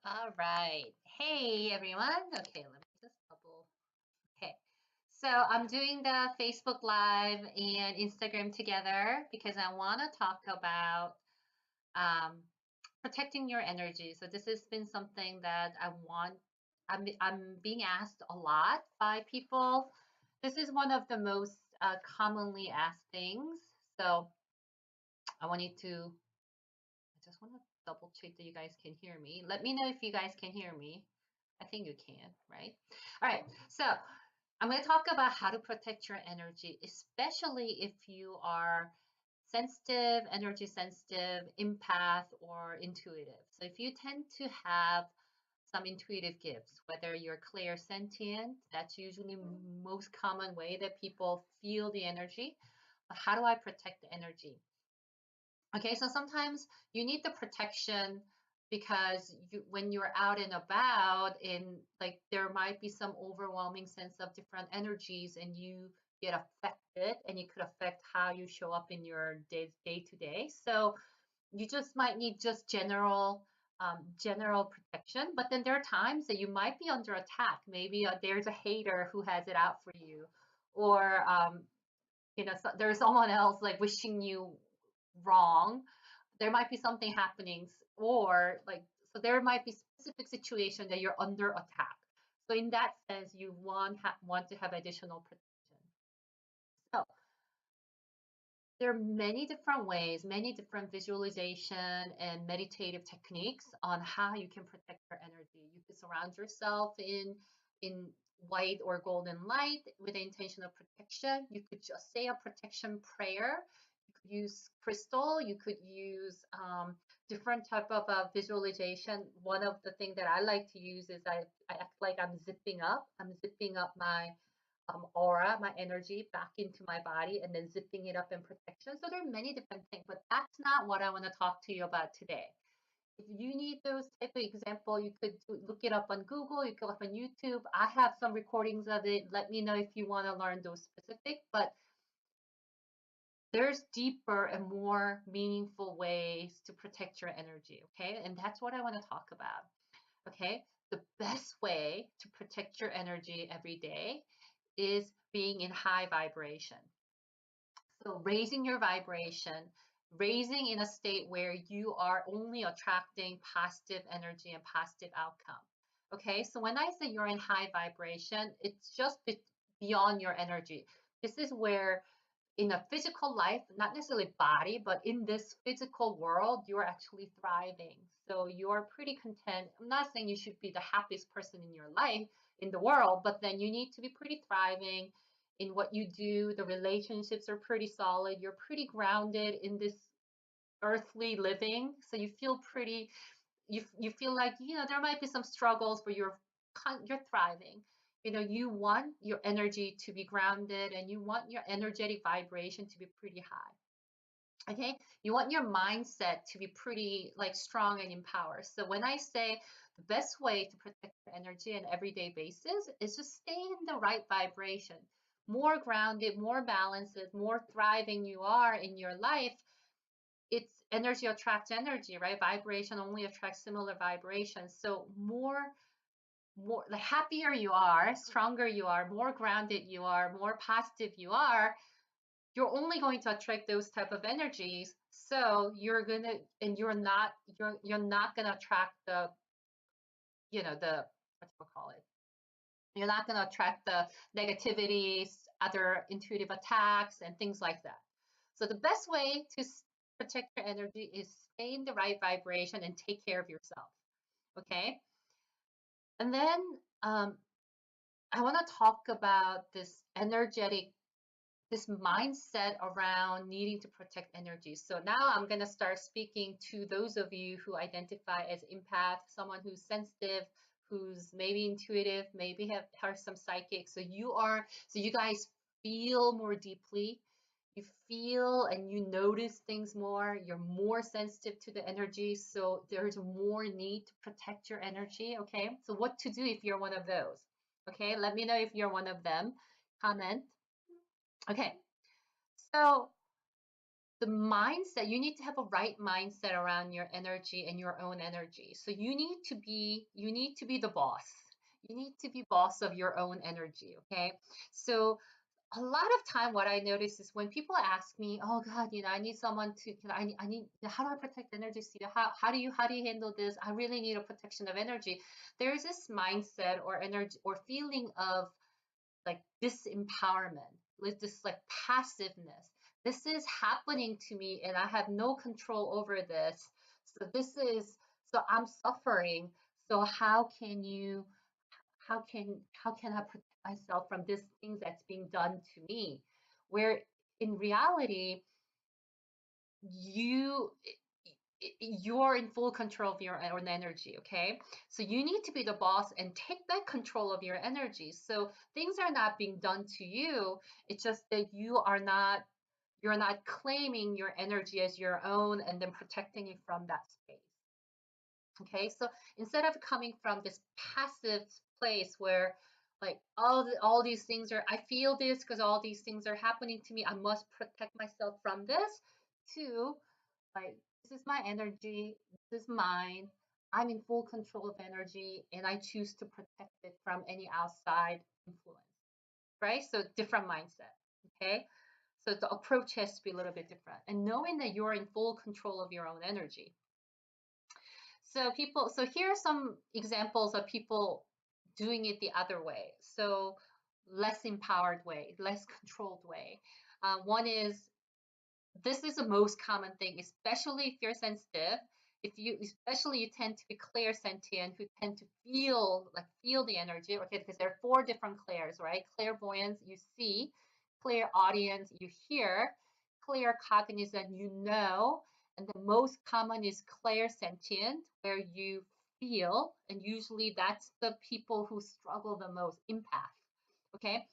All right. Hey, everyone. Okay, let me just bubble. Okay. So I'm doing the Facebook Live and Instagram together because I want to talk about um, protecting your energy. So this has been something that I'm being asked a lot by people. This is one of the most commonly asked things. So I want you to, I just want to double check that you guys can hear me. Let me know if you guys can hear me. I think you can, right? All right. So I'm going to talk about how to protect your energy, especially if you are sensitive, energy sensitive, empath, or intuitive. So if you tend to have some intuitive gifts, whether you're clairsentient, that's usually most common way that people feel the energy. But how do I protect the energy? Okay, so sometimes you need the protection because when you're out and about and like there might be some overwhelming sense of different energies and you get affected and it could affect how you show up in your day to day. So you just might need just general protection, but then there are times that you might be under attack. Maybe there's a hater who has it out for you, or so there's someone else like wishing you wrong. There might be something happening, or like, so there might be specific situation that you're under attack. So in that sense, you want to have additional protection. So there are many different ways, many different visualization and meditative techniques on how you can protect your energy. You could surround yourself in white or golden light with the intention of protection. You could just say a protection prayer. You could use crystal. You could use different type of visualization. One of the things that I like to use is I act like I'm zipping up. I'm zipping up my aura, my energy back into my body and then zipping it up in protection. So there are many different things, but that's not what I want to talk to you about today. If you need those type of example, you could look it up on Google, you could look up on YouTube. I have some recordings of it. Let me know if you want to learn those specific, but there's deeper and more meaningful ways to protect your energy, okay? And that's what I want to talk about, okay? The best way to protect your energy every day is being in high vibration. So raising your vibration, raising in a state where you are only attracting positive energy and positive outcome. Okay, so when I say you're in high vibration, it's just beyond your energy. This is where in a physical life, not necessarily body, but in this physical world, you're actually thriving. So you're pretty content. I'm not saying you should be the happiest person in your life, in the world, but then you need to be pretty thriving in what you do. The relationships are pretty solid. You're pretty grounded in this earthly living. So you feel pretty, you feel like, there might be some struggles, but you're thriving. You want your energy to be grounded and you want your energetic vibration to be pretty high. Okay, you want your mindset to be pretty like strong and empowered. So when I say the best way to protect your energy on an everyday basis is just stay in the right vibration. More grounded, more balanced, more thriving you are in your life, it's energy attracts energy, right? Vibration only attracts similar vibrations. So more the happier you are, stronger you are, more grounded you are, more positive you are, you're only going to attract those type of energies. So you're not gonna attract the what do you call it? You're not gonna attract the negativities, other intuitive attacks, and things like that. So the best way to protect your energy is stay in the right vibration and take care of yourself. Okay. And then um, I want to talk about this mindset around needing to protect energy. So now I'm going to start speaking to those of you who identify as empath, someone who's sensitive, who's maybe intuitive, maybe have some psychic. So you guys feel more deeply. You feel and you notice things more. You're more sensitive to the energy. So there's more need to protect your energy. Okay. So what to do if you're one of those? Okay. Let me know if you're one of them. Comment. Okay. So the mindset, you need to have a right mindset around your energy and your own energy. So you need to be the boss. You need to be boss of your own energy, okay? So a lot of time what I notice is when people ask me, oh God, I need someone to, I need, how do I protect energy, Steve? How do you handle this? I really need a protection of energy. There's this mindset or energy or feeling of like disempowerment, with this like passiveness. This is happening to me and I have no control over this. So so I'm suffering. So how can I protect myself from this things that's being done to me? Where in reality, you you're in full control of your own energy, okay? So you need to be the boss and take back control of your energy. So things are not being done to you. It's just that you're not claiming your energy as your own and then protecting it from that space. Okay, so instead of coming from this passive place where like all these things are, I feel this because all these things are happening to me, I must protect myself from this, to like, this is my energy, this is mine, I'm in full control of energy and I choose to protect it from any outside influence, right? So different mindset, okay? So the approach has to be a little bit different. And knowing that you're in full control of your own energy. So here are some examples of people doing it the other way. So less empowered way, less controlled way. One is, this is the most common thing, especially if you're sensitive. Especially you tend to be clairsentient, who tend to feel the energy, okay? Because there are four different clairs, right? Clairvoyance, you see; clairaudience, you hear; claircognizant, you know; and the most common is clairsentient, where you feel, and usually that's the people who struggle the most, empath. Okay,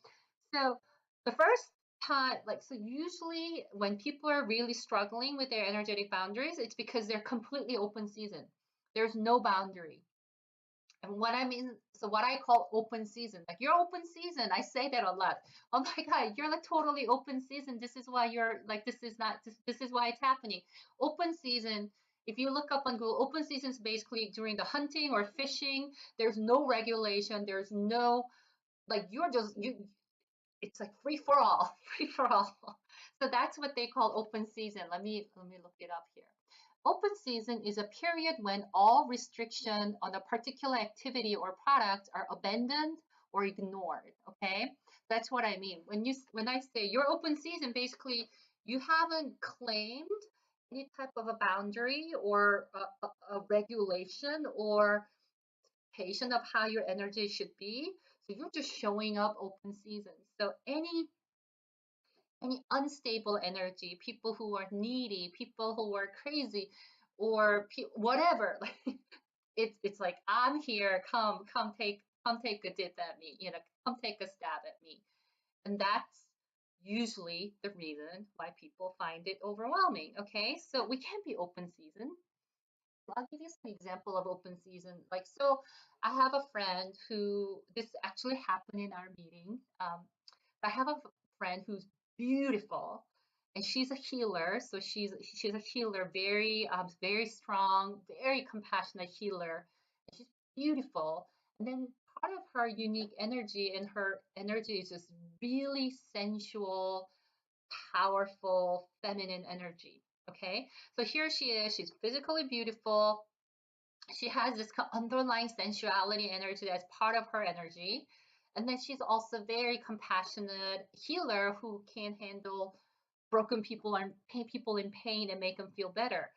so the first time, like, so usually when people are really struggling with their energetic boundaries, it's because they're completely open season. There's no boundary. And what I mean, so what I call open season, like you're open season, I say that a lot. Oh my God, you're like totally open season. This is why you're like, this is why it's happening. Open season, if you look up on Google, open season is basically during the hunting or fishing. There's no regulation. There's no, like, it's like free for all, free for all. So that's what they call open season. Let me look it up here. Open season is a period when all restriction on a particular activity or product are abandoned or ignored. Okay, that's what I mean. When I say you're open season, basically you haven't claimed any type of a boundary or a regulation or patient of how your energy should be. So you're just showing up open season. So any unstable energy, people who are needy, people who are crazy, or whatever, like it's like, I'm here, come take a dip at me, come take a stab at me. And that's usually the reason why people find it overwhelming. Okay, so we can be open season. I'll give you some example of open season. Like, so I have a friend who, this actually happened in our meeting. I have a friend who's beautiful, and she's a healer. So she's a healer, very strong, very compassionate healer. And she's beautiful. And then part of her unique energy, and her energy is just really sensual, powerful, feminine energy. Okay, so here she is. She's physically beautiful. She has this underlying sensuality energy that's part of her energy. And then she's also very compassionate healer who can handle broken people and people in pain and make them feel better.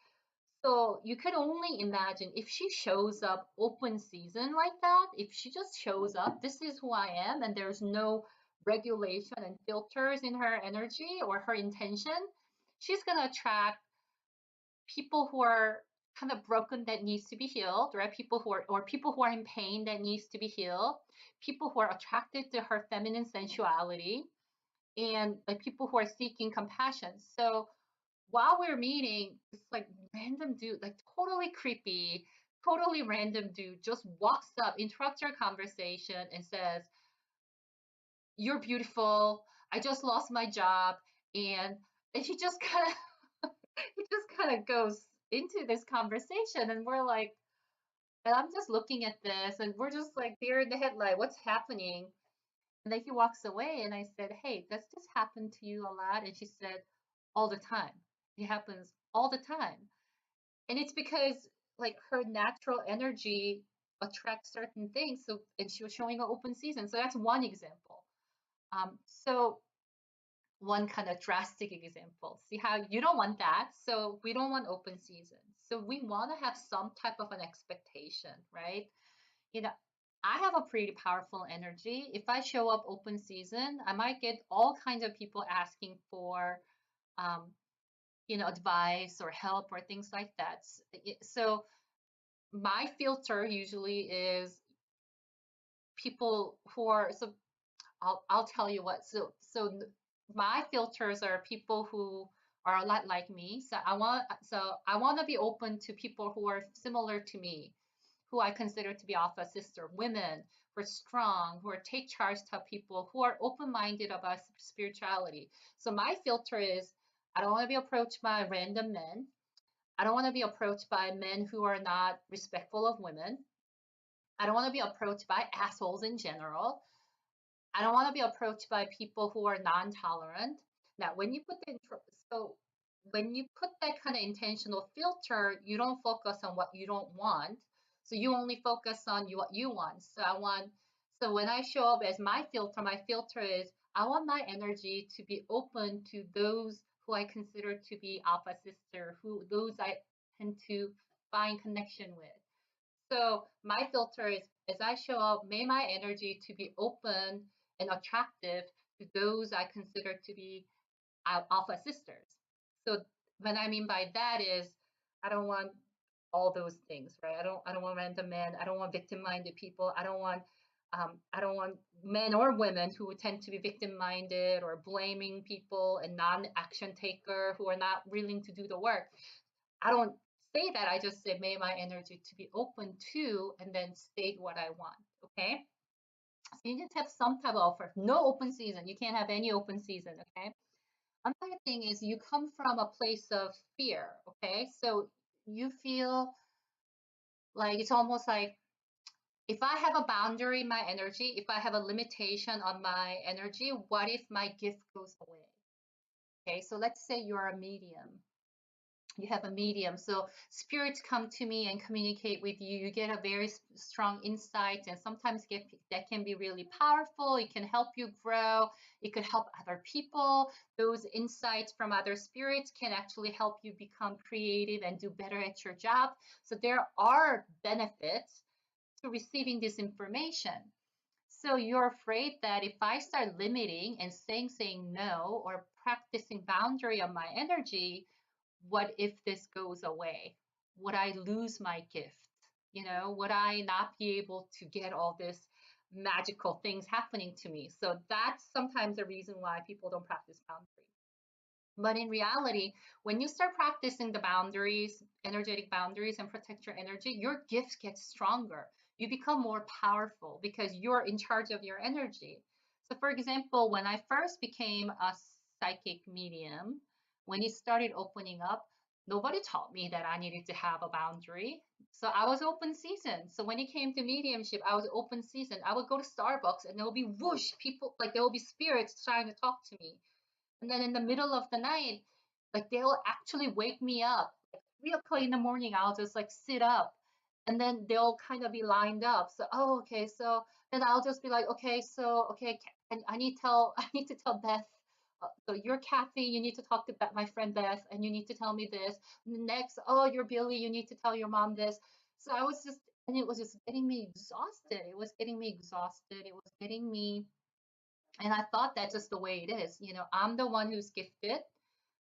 So you could only imagine if she shows up open season like that, if she just shows up, this is who I am, and there's no regulation and filters in her energy or her intention, she's going to attract people who are kind of broken that needs to be healed, right? People who are in pain that needs to be healed, people who are attracted to her feminine sensuality, and like people who are seeking compassion. So while we're meeting, this like random dude, like totally creepy, totally random dude, just walks up, interrupts our conversation, and says, "You're beautiful. I just lost my job," and he just kind of It just kind of goes into this conversation, and we're like, and I'm just looking at this, and we're just like deer in the headlight, what's happening? And then he walks away, and I said, hey, does this happen to you a lot? And she said, all the time. It happens all the time. And it's because like her natural energy attracts certain things. So, and she was showing an open season. So that's one example. So one kind of drastic example. See how you don't want that. So we don't want open season. So we want to have some type of an expectation, right? You know, I have a pretty powerful energy. If I show up open season, I might get all kinds of people asking for, um, advice or help or things like that. So my filter usually is people who are, so I'll tell you what. So my filters are people who are a lot like me. So I want to be open to people who are similar to me, who I consider to be alpha sister, women who are strong, who are take charge type people, who are open-minded about spirituality. So my filter is I don't want to be approached by random men. I don't want to be approached by men who are not respectful of women. I don't want to be approached by assholes in general. I don't want to be approached by people who are non-tolerant. Now, so when you put that kind of intentional filter, you don't focus on what you don't want. So you only focus on what you want. So when I show up as my filter is I want my energy to be open to those who I consider to be alpha sister, who those I tend to find connection with. So my filter is as I show up, may my energy to be open and attractive to those I consider to be alpha sisters. So what I mean by that is I don't want all those things, right? I don't want random men. I don't want victim-minded people. I don't want men or women who tend to be victim-minded or blaming people and non-action taker who are not willing to do the work. I don't say that. I just say, may my energy to be open to, and then state what I want. Okay. So you need to have some type of offer. No open season. You can't have any open season. Okay. Another thing is you come from a place of fear. Okay. So you feel like it's almost like if I have a boundary in my energy, if I have a limitation on my energy, what if my gift goes away? Okay. So let's say you're a medium. You have a medium, so spirits come to me and communicate with you. You get a very strong insight, and sometimes that can be really powerful. It can help you grow. It could help other people. Those insights from other spirits can actually help you become creative and do better at your job. So there are benefits to receiving this information. So you're afraid that if I start limiting and saying no or practicing boundary on my energy, what if this goes away? Would I lose my gift? Would I not be able to get all this magical things happening to me? So that's sometimes the reason why people don't practice boundary. But in reality, when you start practicing the boundaries, energetic boundaries, and protect your energy, your gifts get stronger. You become more powerful because you're in charge of your energy. So, for example, when I first became a psychic medium, when it started opening up, nobody taught me that I needed to have a boundary. So I was open season. So when it came to mediumship, I was open season. I would go to Starbucks and there will be whoosh, people, like there will be spirits trying to talk to me. And then in the middle of the night, like they'll actually wake me up. Like 3 o'clock in the morning, I'll just like sit up and then they'll kind of be lined up. So, oh, okay. So then I'll just be like, okay, so, okay. And I need to tell Beth. So you're Kathy, you need to talk to my friend Beth, and you need to tell me this. Next, oh, you're Billy, you need to tell your mom this. So I was just, and it was just getting me exhausted. It was getting me exhausted. It was getting me and I thought that's just the way it is. I'm the one who's gifted.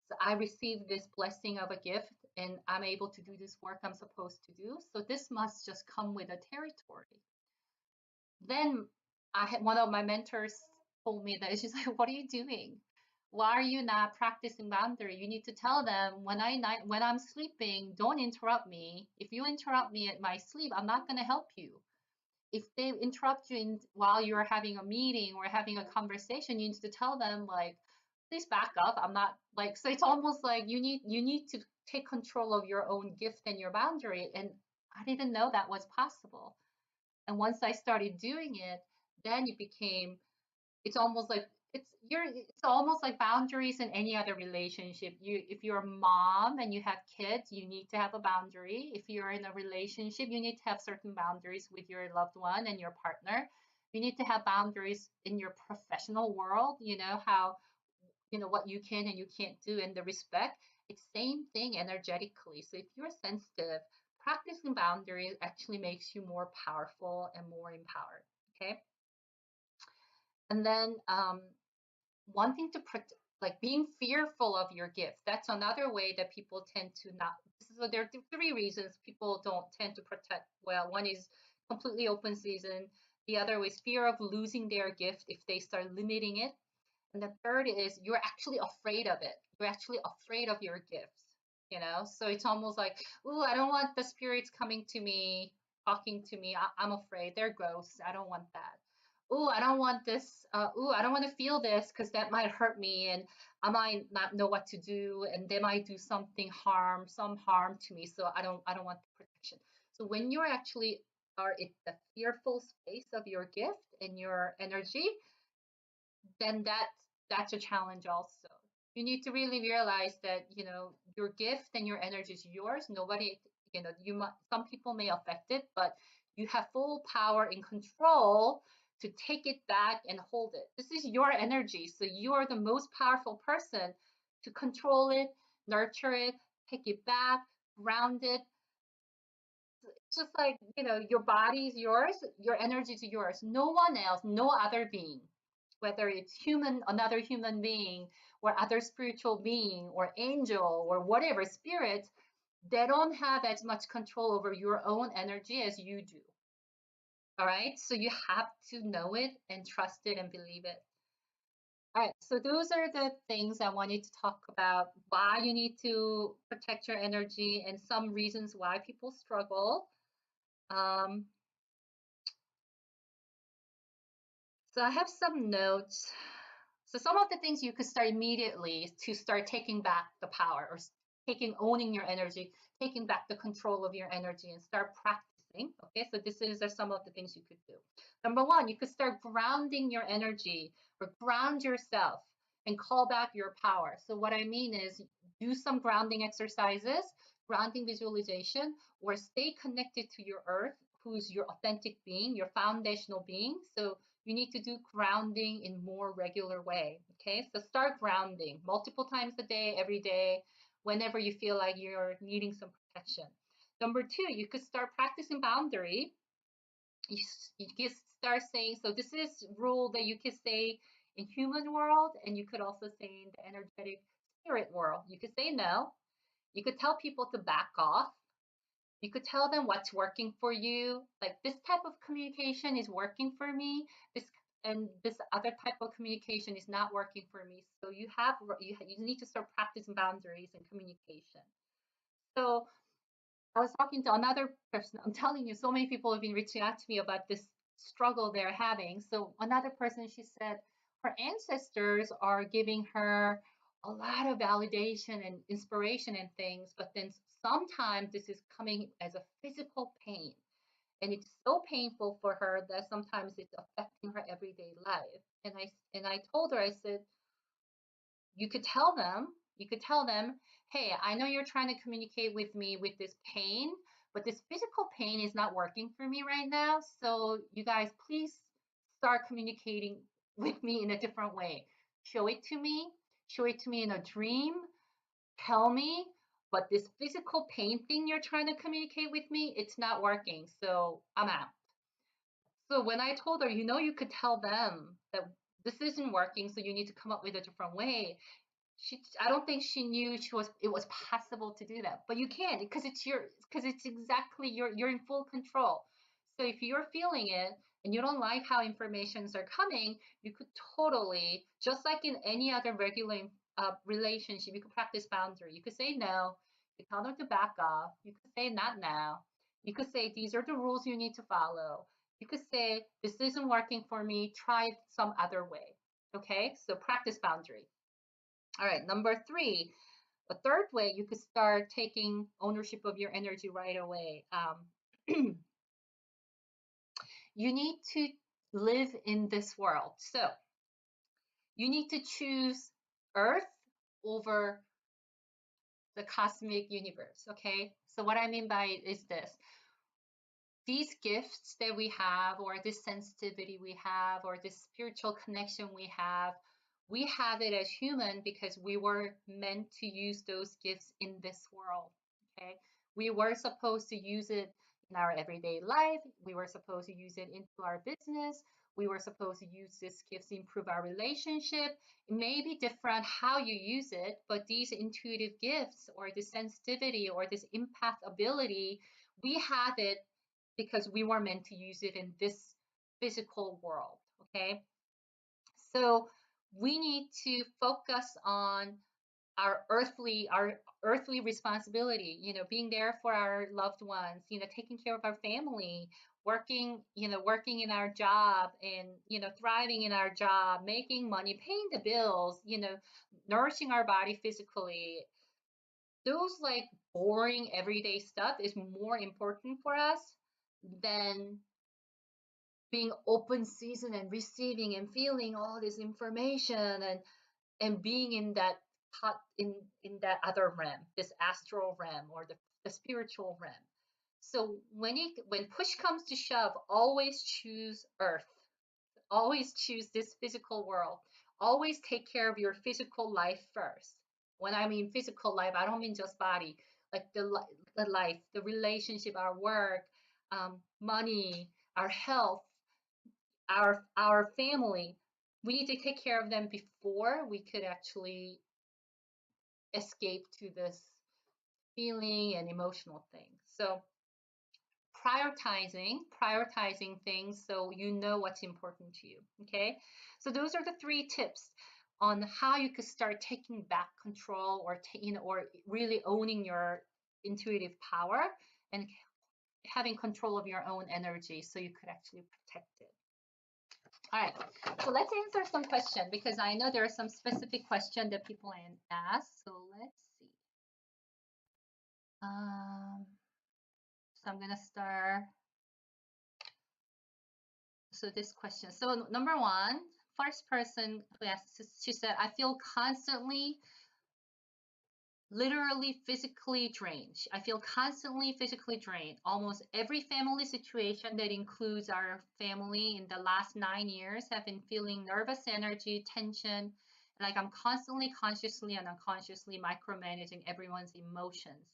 So I received this blessing of a gift and I'm able to do this work I'm supposed to do. So this must just come with a territory. Then I had one of my mentors told me that she's like, what are you doing? Why are you not practicing boundary? You need to tell them when I'm sleeping, don't interrupt me. If you interrupt me at my sleep, I'm not going to help you. If they interrupt you while you're having a meeting or having a conversation, you need to tell them like, please back up. I'm not like, so it's almost like you need to take control of your own gift and your boundary. And I didn't know that was possible. And once I started doing it, then it became, it's almost like it's almost like boundaries in any other relationship. You, if you're a mom and you have kids, you need to have a boundary. If you're in a relationship, you need to have certain boundaries with your loved one and your partner. You need to have boundaries in your professional world, you know, how, you know, what you can and you can't do, and the respect. It's same thing energetically. So if you're sensitive, practicing boundaries actually makes you more powerful and more empowered. Okay. And then wanting to protect, like being fearful of your gift. That's another way that people tend to not. So there are three reasons people don't tend to protect well. One is completely open season. The other is fear of losing their gift if they start limiting it. And the third is you're actually afraid of it. You're actually afraid of your gifts, you know? So it's almost like, oh, I don't want the spirits coming to me, talking to me. I'm afraid. They're ghosts. I don't want that. Oh, I don't want this. Oh, I don't want to feel this because that might hurt me and I might not know what to do and they might do something some harm to me. So I don't want the protection. So when you're actually are in the fearful space of your gift and your energy, then that's a challenge also. You need to really realize that, you know, your gift and your energy is yours. Nobody, you know, you might, some people may affect it, but you have full power and control to take it back and hold it. This is your energy, so you are the most powerful person to control it, nurture it, take it back, ground it. It's just like, you know, your body is yours, your energy is yours. No one else, no other being, whether it's human, another human being, or other spiritual being, or angel, or whatever spirit, they don't have as much control over your own energy as you do. All right. So you have to know it and trust it and believe it. All right. So those are the things I wanted to talk about, why you need to protect your energy and some reasons why people struggle. Um, So I have some notes. So some of the things you could start immediately to start taking back the power or owning your energy, taking back the control of your energy and start practicing. Okay, so this is are some of the things you could do. Number one, you could start grounding your energy or ground yourself and call back your power. So what I mean is do some grounding exercises, grounding visualization, or stay connected to your earth, who's your authentic being, your foundational being. So you need to do grounding in more regular way. Okay, so start grounding multiple times a day, every day, whenever you feel like you're needing some protection. Number two, you could start practicing boundary. You could start saying, so this is rule that you could say in human world, and you could also say in the energetic spirit world. You could say no. You could tell people to back off. You could tell them what's working for you. Like this type of communication is working for me. This and this other type of communication is not working for me. So you need to start practicing boundaries and communication. So I was talking to another person. I'm telling you, so many people have been reaching out to me about this struggle they're having. So another person, she said her ancestors are giving her a lot of validation and inspiration and things, but then sometimes this is coming as a physical pain. And it's so painful for her that sometimes it's affecting her everyday life. And I told her, I said, you could tell them, hey, I know you're trying to communicate with me with this pain, but this physical pain is not working for me right now. So you guys, please start communicating with me in a different way. Show it to me, show it to me in a dream, tell me, but this physical pain thing you're trying to communicate with me, it's not working. So I'm out. So when I told her, you know, you could tell them that this isn't working, so you need to come up with a different way. I don't think she knew it was possible to do that. But you can because it's exactly you're in full control. So if you're feeling it and you don't like how informations are coming, you could totally, just like in any other regular relationship, you could practice boundary. You could say no. You tell them to back off. You could say not now. You could say these are the rules you need to follow. You could say this isn't working for me. Try it some other way. Okay, so practice boundary. All right, number three, a third way you could start taking ownership of your energy right away. You need to live in this world. So you need to choose Earth over the cosmic universe. Okay. So what I mean by it is this: these gifts that we have, or this sensitivity we have, or this spiritual connection we have it as human because we were meant to use those gifts in this world. Okay. We were supposed to use it in our everyday life. We were supposed to use it into our business. We were supposed to use these gifts to improve our relationship. It may be different how you use it, but these intuitive gifts or this sensitivity or this empath ability, we have it because we were meant to use it in this physical world. Okay. So we need to focus on our earthly responsibility, being there for our loved ones, taking care of our family, working in our job, and thriving in our job, making money, paying the bills, nourishing our body physically. Those like boring everyday stuff is more important for us than being open season and receiving and feeling all this information and being in that in that other realm, this astral realm or the spiritual realm. So when push comes to shove, always choose Earth. Always choose this physical world. Always take care of your physical life first. When I mean physical life, I don't mean just body, like the life, the relationship, our work, money, our health, our family. We need to take care of them before we could actually escape to this feeling and emotional thing. So prioritizing things so you know what's important to you. Okay. So those are the three tips on how you could start taking back control or really owning your intuitive power and having control of your own energy so you could actually protect it. All right, so let's answer some questions because I know there are some specific questions that people ask. So let's see. So I'm gonna start. So this question. So number one, first person who asked, she said, I feel constantly, literally physically drained. I feel constantly physically drained. Almost every family situation that includes our family in the last 9 years have been feeling nervous energy, tension, like I'm constantly consciously and unconsciously micromanaging everyone's emotions.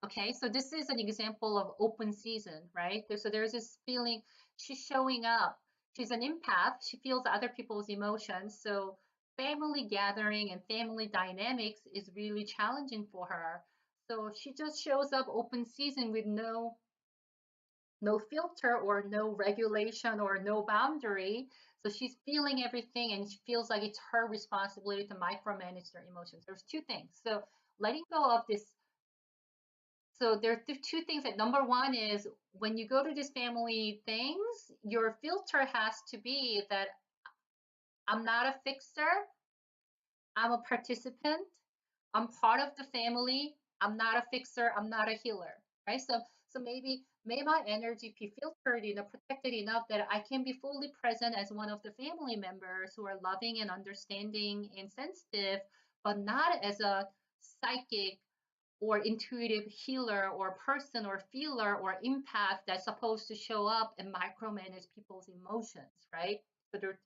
Okay, so this is an example of open season, right? So there's this feeling, she's showing up. She's an empath. She feels other people's emotions. So family gathering and family dynamics is really challenging for her. So she just shows up open season with no filter or no regulation or no boundary. So she's feeling everything and she feels like it's her responsibility to micromanage their emotions. There's two things. So letting go of this. So there are two things. That number one is when you go to these family things, your filter has to be that I'm not a fixer, I'm a participant, I'm part of the family, I'm not a fixer, I'm not a healer, right? So maybe may my energy be filtered, protected enough that I can be fully present as one of the family members who are loving and understanding and sensitive, but not as a psychic or intuitive healer or person or feeler or empath that's supposed to show up and micromanage people's emotions, right? So there,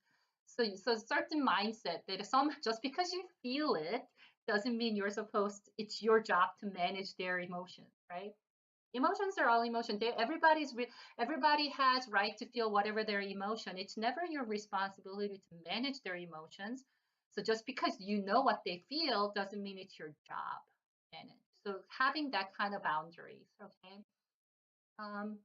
so certain mindset that some just because you feel it doesn't mean it's your job to manage their emotions, right? Emotions are all emotion. Everybody has right to feel whatever their emotion. It's never your responsibility to manage their emotions. So just because you know what they feel doesn't mean it's your job to manage. So having that kind of boundaries, okay. Um,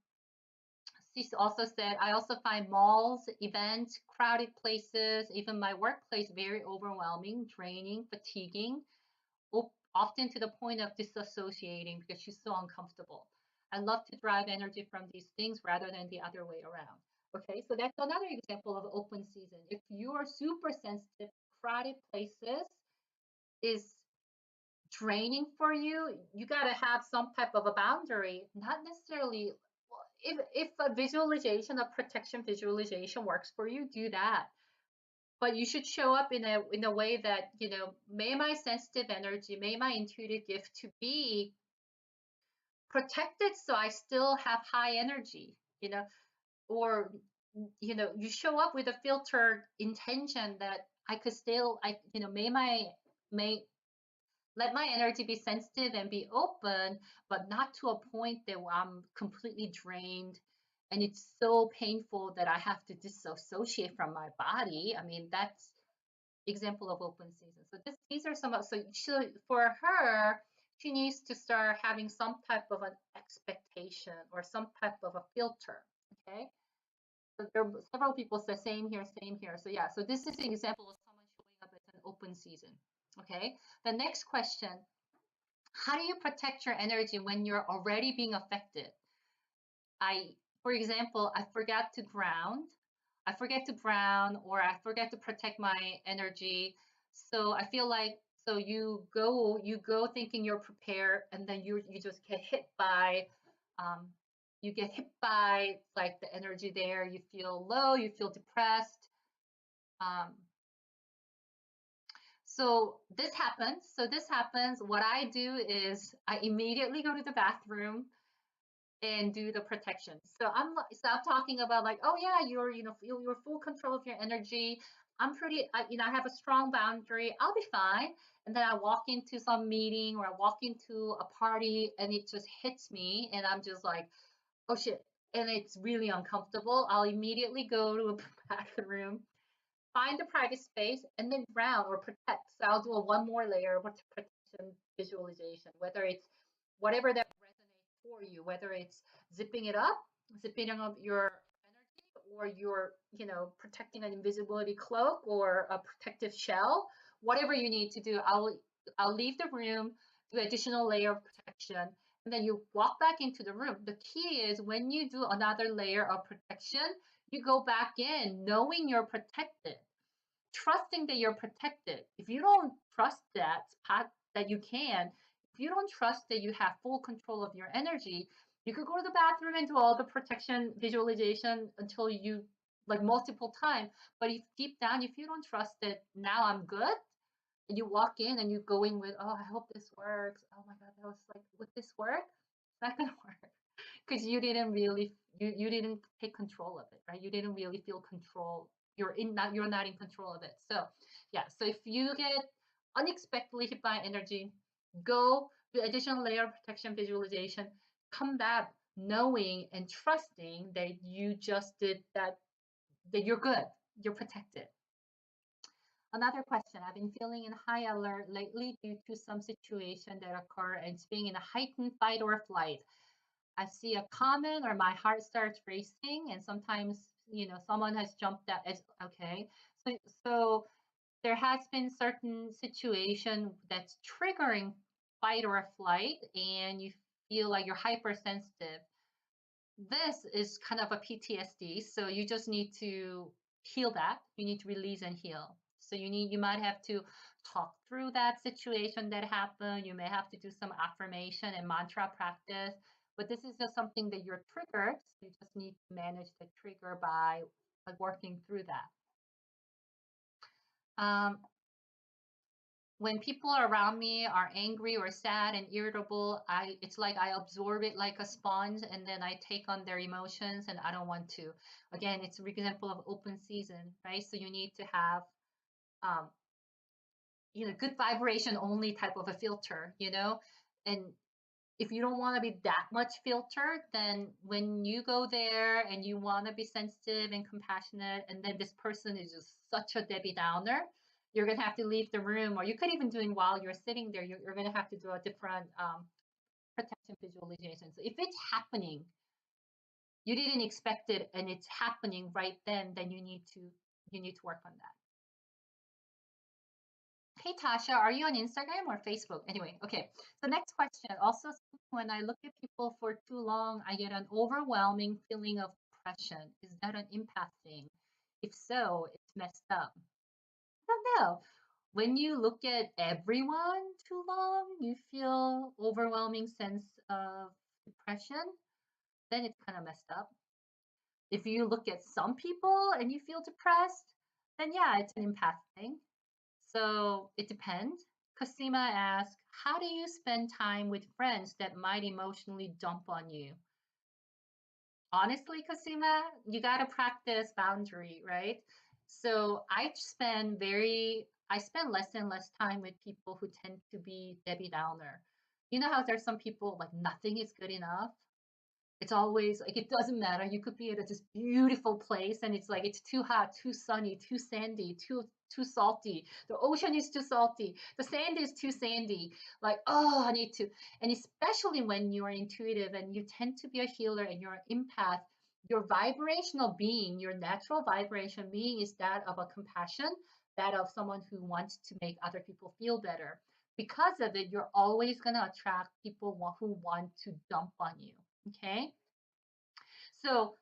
she also said, I also find malls, events, crowded places, even my workplace very overwhelming, draining, fatiguing, often to the point of disassociating because she's so uncomfortable. I love to drive energy from these things rather than the other way around. Okay, so that's another example of open season. If you are super sensitive, crowded places, is draining for you, you got to have some type of a boundary. Not necessarily, well, if a visualization, a protection visualization works for you, do that. But you should show up in a way that, may my sensitive energy, may my intuitive gift to be protected so I still have high energy, or you show up with a filtered intention that I could still, may let my energy be sensitive and be open, but not to a point that I'm completely drained and it's so painful that I have to disassociate from my body. I mean, that's example of open season. So these are some of, so for her, she needs to start having some type of an expectation or some type of a filter. Okay. So there are several people say same here, same here. So yeah, so this is an example of someone showing up as an open season. Okay. The next question, how do you protect your energy when you're already being affected? For example, I forgot to ground. I forget to ground or I forget to protect my energy. So I feel like, so you go thinking you're prepared and then you just get hit by um, you get hit by like the energy there. You feel low, you feel depressed. Um, so this happens. What I do is I immediately go to the bathroom and do the protection. So I'm talking about like, oh yeah, you're full control of your energy. I have a strong boundary. I'll be fine. And then I walk into some meeting or I walk into a party and it just hits me and I'm just like, oh shit. And it's really uncomfortable. I'll immediately go to a bathroom, find a private space, and then ground or protect. So I'll do a one more layer of protection visualization, whether it's whatever that resonates for you, whether it's zipping up your energy, or you're, protecting an invisibility cloak or a protective shell, whatever you need to do. I'll leave the room, do additional layer of protection, and then you walk back into the room. The key is when you do another layer of protection, you go back in knowing you're protected, trusting that you're protected. If you don't trust that you can, if you don't trust that you have full control of your energy, you could go to the bathroom and do all the protection visualization until you like multiple times. But if deep down, if you don't trust that now I'm good, and you walk in and you go in with, oh, I hope this works. Oh my God, that was like, would this work? It's not gonna work because you didn't take control of it, right? You didn't really feel control. You're not in control of it. So yeah, so if you get unexpectedly hit by energy, go to additional layer of protection visualization, come back knowing and trusting that you just did that you're good, you're protected. Another question, I've been feeling in high alert lately due to some situation that occur and being in a heightened fight or flight. I see a comment or my heart starts racing, and sometimes, someone has jumped out. It's okay. So there has been certain situation that's triggering fight or flight, and you feel like you're hypersensitive. This is kind of a PTSD, so you just need to heal that. You need to release and heal. So you might have to talk through that situation that happened. You may have to do some affirmation and mantra practice, but this is just something that you're triggered. So you just need to manage the trigger by working through that. When people around me are angry or sad and irritable, it's like I absorb it like a sponge and then I take on their emotions and I don't want to. Again, it's an example of open season, right? So you need to have um, good vibration only type of a filter, and if you don't want to be that much filtered, then when you go there and you want to be sensitive and compassionate, and then this person is just such a Debbie Downer, you're going to have to leave the room, or you could even do it while you're sitting there. You're going to have to do a different protection visualization. So if it's happening, you didn't expect it, and it's happening right then you need to work on that. Hey Tasha, are you on Instagram or Facebook? Anyway, okay. So next question. Also, when I look at people for too long, I get an overwhelming feeling of depression. Is that an empath thing? If so, it's messed up. I don't know. When you look at everyone too long, you feel overwhelming sense of depression, then it's kind of messed up. If you look at some people and you feel depressed, then yeah, it's an empath thing. So it depends. Cosima asks, how do you spend time with friends that might emotionally dump on you? Honestly, Cosima, you got to practice boundary, right? So I spend less and less time with people who tend to be Debbie Downer. You know how there's some people like nothing is good enough? It's always like it doesn't matter. You could be at this beautiful place and it's like it's too hot, too sunny, too sandy, too salty. The ocean is too salty. The sand is too sandy. Like, oh, I need to. And especially when you are intuitive and you tend to be a healer and you're an empath, your vibrational being, your natural vibration being is that of a compassion, that of someone who wants to make other people feel better. Because of it, you're always going to attract people who want to dump on you. Okay. So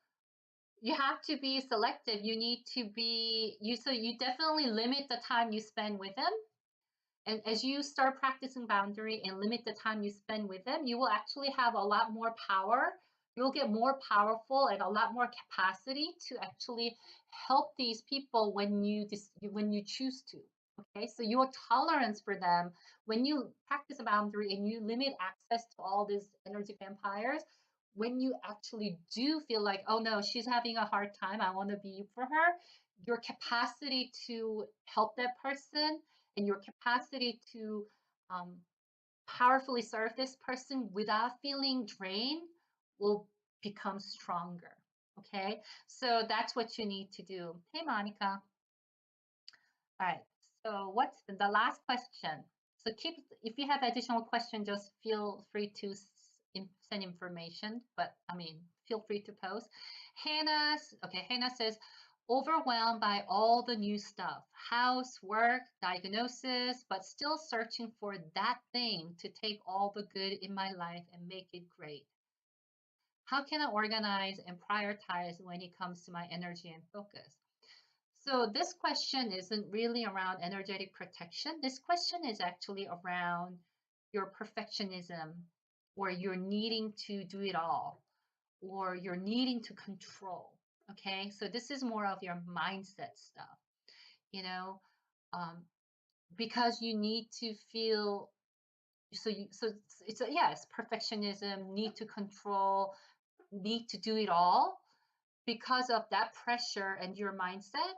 you have to be selective. You need to be you so you definitely limit the time you spend with them. And as you start practicing boundary and limit the time you spend with them, you will actually have a lot more power. You'll get more powerful and a lot more capacity to actually help these people when you choose to. Okay, so your tolerance for them, when you practice a boundary and you limit access to all these energy vampires, when you actually do feel like, oh no, she's having a hard time, I want to be for her, your capacity to help that person and your capacity to um, powerfully serve this person without feeling drained will become stronger. Okay, so that's what you need to do. Hey, Monica. All right. So what's the last question? So keep, if you have additional question, just feel free to send information, but I mean, feel free to post. Hannah says, overwhelmed by all the new stuff, house, work, diagnosis, but still searching for that thing to take all the good in my life and make it great. How can I organize and prioritize when it comes to my energy and focus? So this question isn't really around energetic protection. This question is actually around your perfectionism, or you're needing to do it all, or you're needing to control. Okay, so this is more of your mindset stuff, you know, um, because you need to feel. So it's a, yes, perfectionism, need to control, need to do it all. Because of that pressure and your mindset,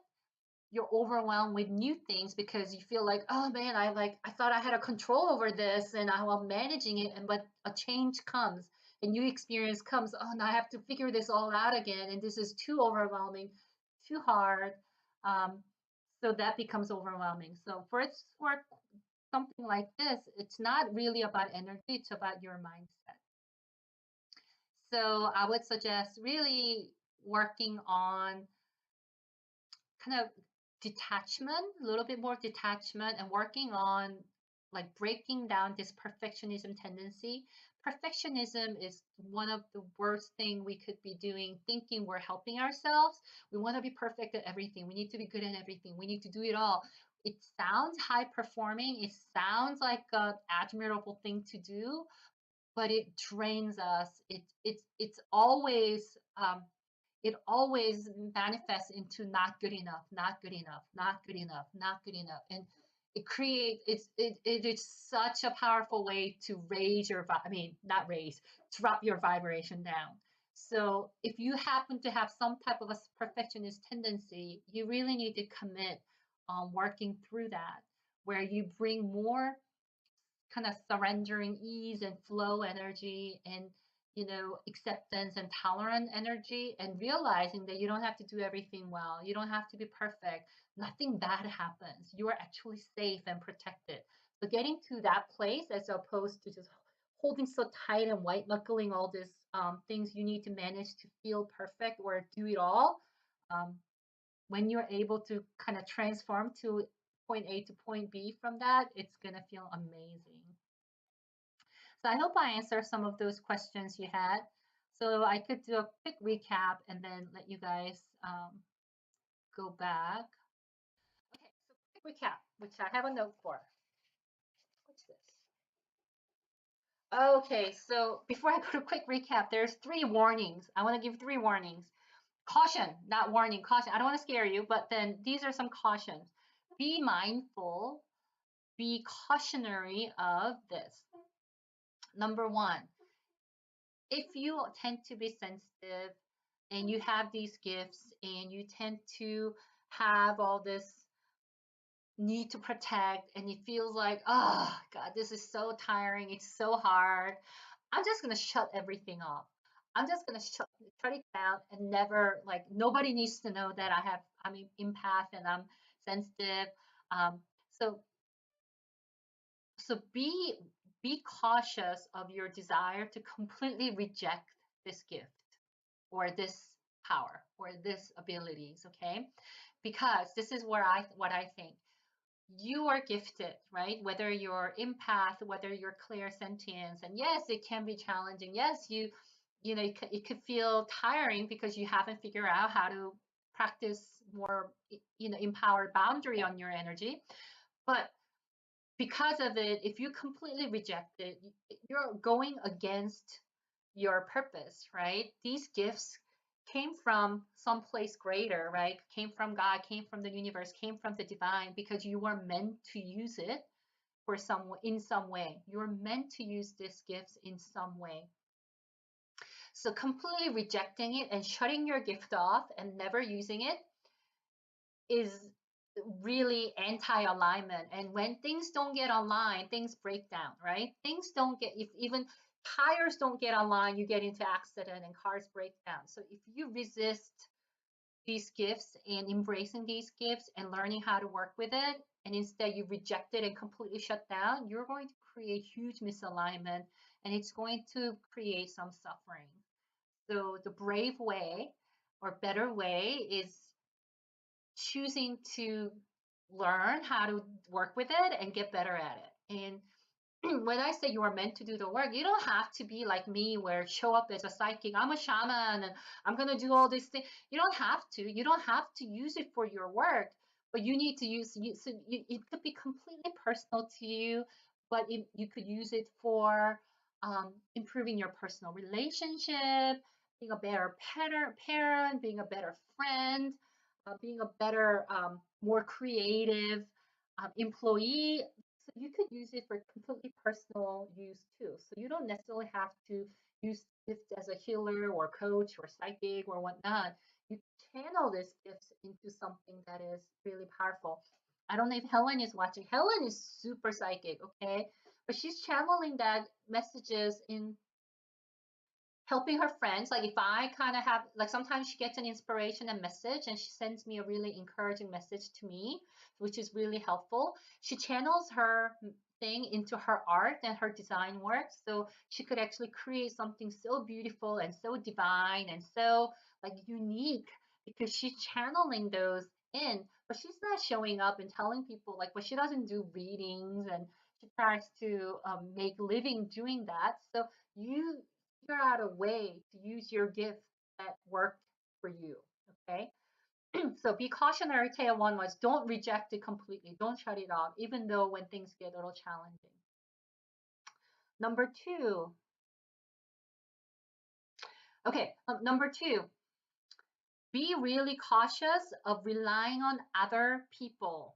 you're overwhelmed with new things because you feel like, oh man, I thought I had a control over this and I was managing it, and but a change comes, a new experience comes. Oh, now I have to figure this all out again, and this is too overwhelming, too hard. Um, so that becomes overwhelming. So for something like this, it's not really about energy; it's about your mindset. So I would suggest really working on kind of detachment, a little bit more detachment, and working on like breaking down this perfectionism tendency. Perfectionism is one of the worst thing we could be doing, thinking we're helping ourselves. We want to be perfect at everything. We need to be good at everything. We need to do it all. It sounds high performing. It sounds like an admirable thing to do, but it drains us. It's always it always manifests into not good enough, not good enough, not good enough, not good enough. And it is such a powerful way to raise your, I mean, not raise, drop your vibration down. So if you happen to have some type of a perfectionist tendency, you really need to commit on working through that, where you bring more kind of surrendering ease and flow energy, and acceptance and tolerant energy, and realizing that you don't have to do everything well, you don't have to be perfect, nothing bad happens, you are actually safe and protected. So getting to that place, as opposed to just holding so tight and white knuckling all these things you need to manage to feel perfect or do it all, um, when you're able to kind of transform to point A to point B from that, it's going to feel amazing. So I hope I answered some of those questions you had. So I could do a quick recap and then let you guys go back. Okay, so quick recap, which I have a note for. What's this? Okay, so before I go to quick recap, there's 3 warnings. I want to give 3 warnings. Caution, not warning, caution. I don't want to scare you, but then these are some cautions. Be mindful, be cautionary of this. Number one, if you tend to be sensitive and you have these gifts and you tend to have all this need to protect and it feels like, oh God, this is so tiring, it's so hard, I'm just gonna shut everything off. I'm just gonna shut it down and never, like, nobody needs to know that I'm an empath and I'm sensitive. Um, so so be cautious of your desire to completely reject this gift or this power or this abilities, okay? Because this is where what I think. You are gifted, right? Whether you're empath, whether you're clairsentience, and yes, it can be challenging. Yes, you know, it could feel tiring because you haven't figured out how to practice more, you know, empowered boundary on your energy. But because of it, if you completely reject it, you're going against your purpose, right? These gifts came from someplace greater, right? Came from God, came from the universe, came from the divine, because you were meant to use it for in some way. You're meant to use these gifts in some way. So completely rejecting it and shutting your gift off and never using it is really anti-alignment. And when things don't get aligned, things break down, right? Things don't get, if even tires don't get aligned, you get into accident and cars break down. So if you resist these gifts and embracing these gifts and learning how to work with it, and instead you reject it and completely shut down, you're going to create huge misalignment and it's going to create some suffering. So the brave way or better way is choosing to learn how to work with it and get better at it. And when I say you are meant to do the work, you don't have to be like me where show up as a psychic. I'm a shaman and I'm going to do all these things. You don't have to. You don't have to use it for your work, but you need to so it could be completely personal to you, but you could use it for improving your personal relationship, being a better parent, being a better friend, being a better, more creative employee. So you could use it for completely personal use too. So you don't necessarily have to use this as a healer or coach or psychic or whatnot. You channel this gifts into something that is really powerful. I don't know if Helen is watching. Helen is super psychic, okay? But she's channeling that messages in helping her friends. Like if I kind of have, like sometimes she gets an inspiration and message and she sends me a really encouraging message to me, which is really helpful. She channels her thing into her art and her design work. So she could actually create something so beautiful and so divine and so like unique because she's channeling those in, but she's not showing up and telling people like, but she doesn't do readings and she tries to make living doing that. So you figure out a way to use your gift that worked for you. Okay. So be cautionary tale one was don't reject it completely. Don't shut it off, even though when things get a little challenging. Number two. Okay. Number two, be really cautious of relying on other people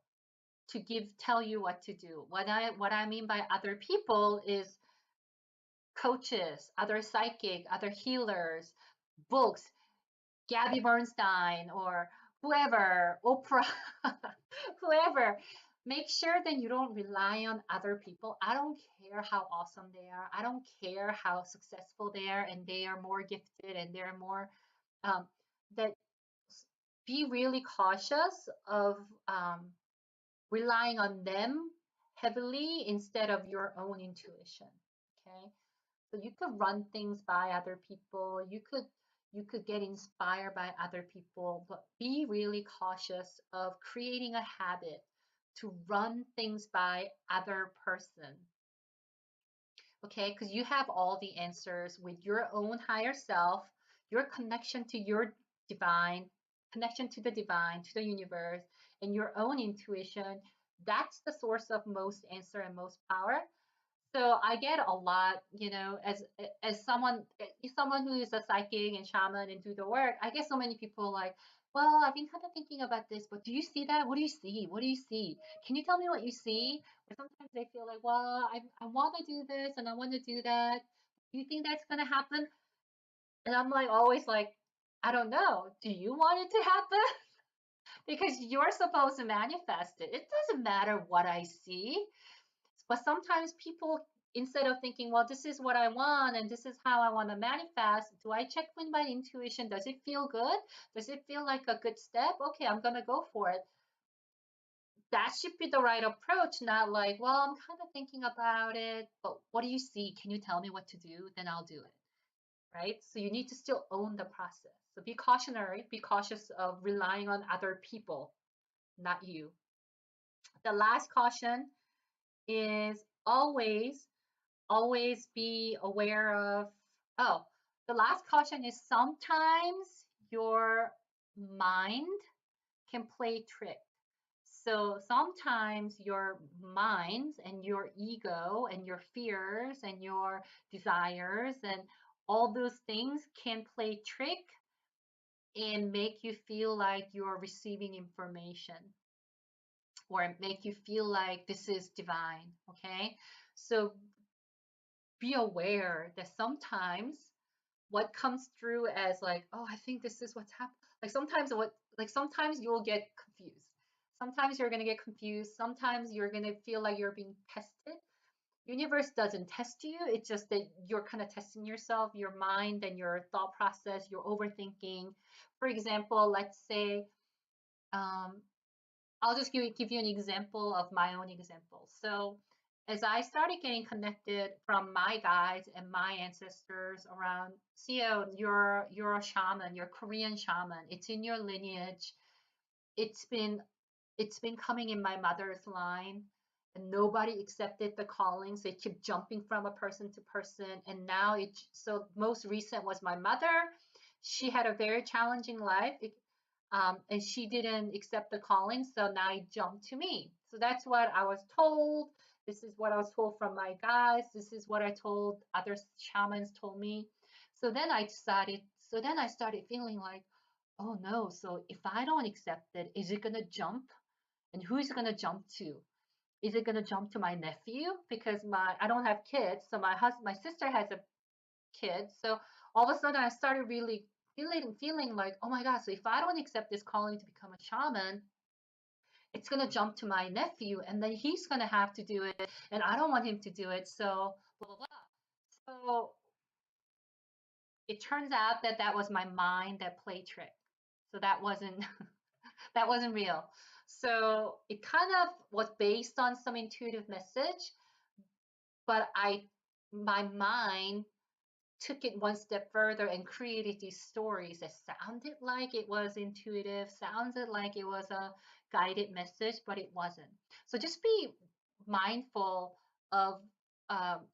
to tell you what to do. What I mean by other people is coaches, other psychic, other healers, books, Gabby Bernstein or whoever, Oprah, whoever. Make sure that you don't rely on other people. I don't care how awesome they are. I don't care how successful they are and they are more gifted and they're more um, that be really cautious of relying on them heavily instead of your own intuition. Okay. So you could run things by other people. You could get inspired by other people, but be really cautious of creating a habit to run things by other person. Okay, because you have all the answers with your own higher self, your connection to your divine, connection to the divine, to the universe, and your own intuition, that's the source of most answer and most power. So I get a lot, as someone who is a psychic and shaman and do the work, I get so many people like, well, I've been kind of thinking about this, but do you see that? What do you see? What do you see? Can you tell me what you see? Or sometimes they feel like, well, I want to do this and I want to do that. Do you think that's gonna happen? And I'm like always like, I don't know. Do you want it to happen? Because you're supposed to manifest it. It doesn't matter what I see. But sometimes people, instead of thinking, well, this is what I want and this is how I want to manifest, do I check with my intuition? Does it feel good? Does it feel like a good step? Okay, I'm going to go for it. That should be the right approach, not like, well, I'm kind of thinking about it, but what do you see? Can you tell me what to do? Then I'll do it. Right? So you need to still own the process. So be cautionary, be cautious of relying on other people, not you. The last caution is always be aware of, oh, the last caution is sometimes your mind can play trick. So sometimes your minds and your ego and your fears and your desires and all those things can play trick and make you feel like you're receiving information or make you feel like this is divine. Okay. So be aware that sometimes what comes through as like, oh, I think this is what's happening. Sometimes you'll get confused. Sometimes you're gonna get confused. Sometimes you're gonna feel like you're being tested. Universe doesn't test you. It's just that you're kind of testing yourself, your mind and your thought process, your overthinking. For example, let's say um, I'll just give you an example of my own example. So as I started getting connected from my guides and my ancestors around, CEO, you're a shaman, you're a Korean shaman. It's in your lineage. It's been it's been coming in my mother's line, and nobody accepted the calling, so it kept jumping from a person to person. And now so most recent was my mother. She had a very challenging life, and she didn't accept the calling, so now it jumped to me. So that's what I was told. This is what I was told from my guides. This is what I told other shamans told me. So then I started feeling like, oh no, so if I don't accept it, is it gonna jump? And who is it gonna jump to? Is it gonna jump to my nephew? Because I don't have kids, so my sister has a kid. So all of a sudden I started really feeling like, oh my God, so if I don't accept this calling to become a shaman, it's gonna jump to my nephew and then he's gonna have to do it and I don't want him to do it. So blah blah blah. So it turns out that that was my mind that played trick. So that wasn't that wasn't real. So it kind of was based on some intuitive message, but my mind took it one step further and created these stories that sounded like it was intuitive, sounded like it was a guided message, but it wasn't. So just be mindful of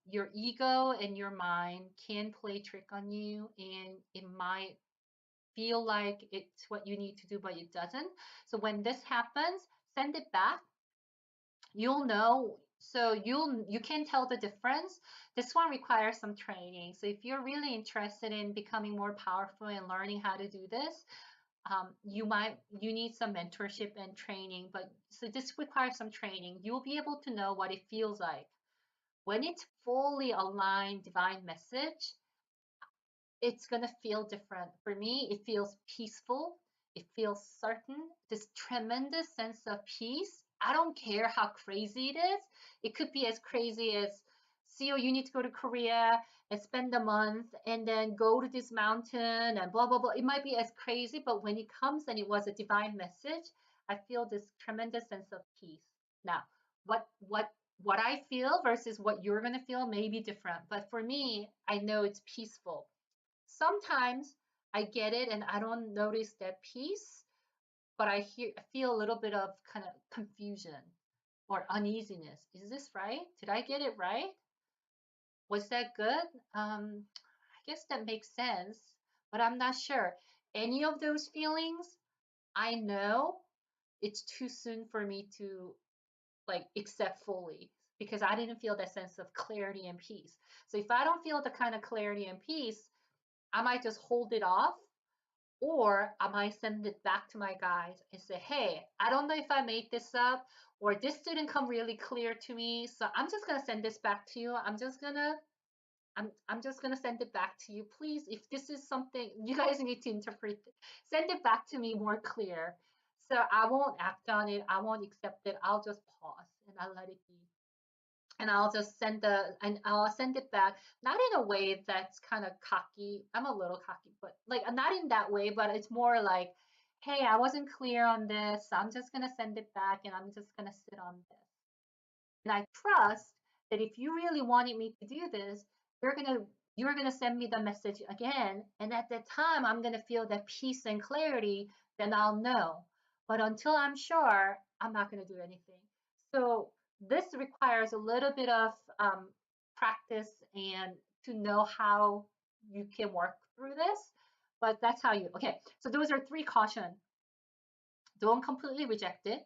your ego and your mind can play trick on you, and it might feel like it's what you need to do, but it doesn't. So when this happens, send it back. You'll know. So you can tell the difference. This one requires some training. So if you're really interested in becoming more powerful and learning how to do this, you need some mentorship and training. But so this requires some training. You'll be able to know what it feels like when it's fully aligned divine message. It's going to feel different. For me, it feels peaceful. It feels certain, this tremendous sense of peace. I don't care how crazy it is. It could be as crazy as, CEO, you need to go to Korea and spend a month and then go to this mountain and blah, blah, blah. It might be as crazy, but when it comes and it was a divine message, I feel this tremendous sense of peace. Now, what, what, what I feel versus what you're going to feel may be different, but for me, I know it's peaceful. Sometimes I get it and I don't notice that peace, but I feel a little bit of kind of confusion or uneasiness. Is this right? Did I get it right? Was that good? I guess that makes sense, but I'm not sure. Any of those feelings, I know it's too soon for me to like accept fully because I didn't feel that sense of clarity and peace. So if I don't feel the kind of clarity and peace, I might just hold it off, or I might send it back to my guys and say, hey, I don't know if I made this up, or this didn't come really clear to me. So I'm just gonna send this back to you. I'm just gonna send it back to you. Please, if this is something you guys need to interpret, send it back to me more clear. So I won't act on it. I won't accept it. I'll just pause and I'll let it be. And I'll send it back, not in a way that's kind of cocky. I'm a little cocky, but like not in that way, but it's more like, hey, I wasn't clear on this. So I'm just gonna send it back and I'm just gonna sit on this. And I trust that if you really wanted me to do this, you're gonna you're gonna send me the message again. And at that time, I'm gonna feel that peace and clarity, then I'll know. But until I'm sure, I'm not gonna do anything. So this requires a little bit of practice and to know how you can work through this. But that's how you, okay. So those are three caution. Don't completely reject it.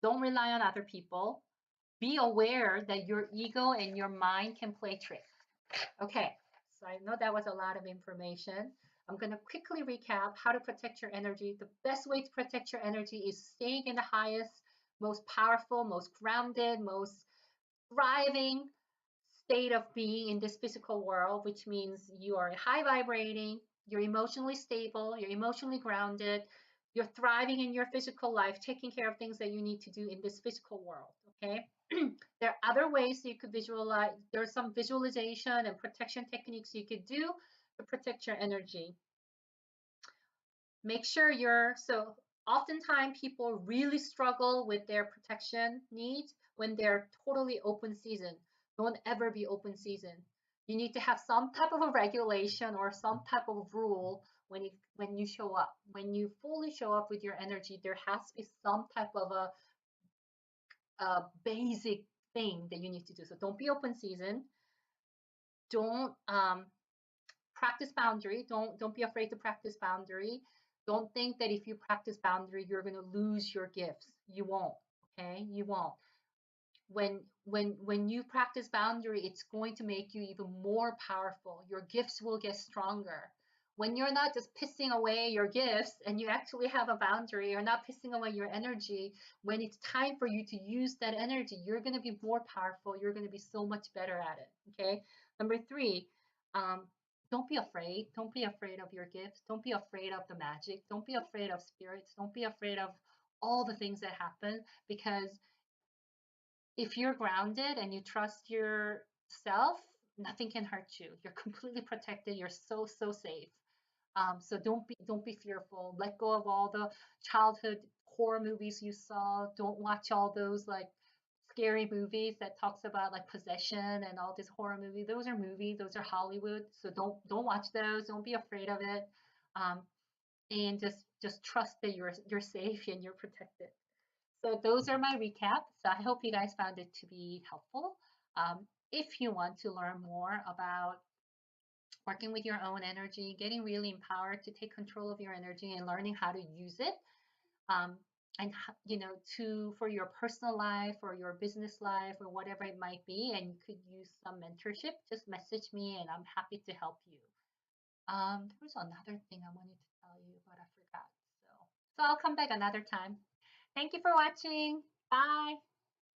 Don't rely on other people. Be aware that your ego and your mind can play tricks. Okay, so I know that was a lot of information. I'm going to quickly recap how to protect your energy. The best way to protect your energy is staying in the highest, most powerful, most grounded, most thriving state of being in this physical world, which means you are high vibrating, you're emotionally stable, you're emotionally grounded, you're thriving in your physical life, taking care of things that you need to do in this physical world. Okay. There are other ways you could visualize. There's some visualization and protection techniques you could do to protect your energy. Make sure so oftentimes people really struggle with their protection needs when they're totally open season. Don't ever be open season. You need to have some type of a regulation or some type of rule when you show up. When you fully show up with your energy, there has to be some type of a basic thing that you need to do. So don't be open season. Don't practice boundary. Don't be afraid to practice boundary. Don't think that if you practice boundary, you're going to lose your gifts. You won't. Okay, you won't. When you practice boundary, it's going to make you even more powerful. Your gifts will get stronger. When you're not just pissing away your gifts and you actually have a boundary, you're not pissing away your energy. When it's time for you to use that energy, you're going to be more powerful. You're going to be so much better at it. Okay. Number three, um, don't be afraid. Don't be afraid of your gifts. Don't be afraid of the magic. Don't be afraid of spirits. Don't be afraid of all the things that happen, because if you're grounded and you trust yourself, nothing can hurt you. You're completely protected. You're so safe. So don't be fearful. Let go of all the childhood horror movies you saw. Don't watch all those like scary movies that talks about like possession and all this horror movie. Those are movies. Those are Hollywood. So don't watch those. Don't be afraid of it. Um, and just trust that you're safe and you're protected. So those are my recaps. So I hope you guys found it to be helpful. If you want to learn more about working with your own energy, getting really empowered to take control of your energy and learning how to use it, um, and to for your personal life or your business life or whatever it might be, and you could use some mentorship, just message me and I'm happy to help you. There was another thing I wanted to tell you, but I forgot. So I'll come back another time. Thank you for watching. Bye.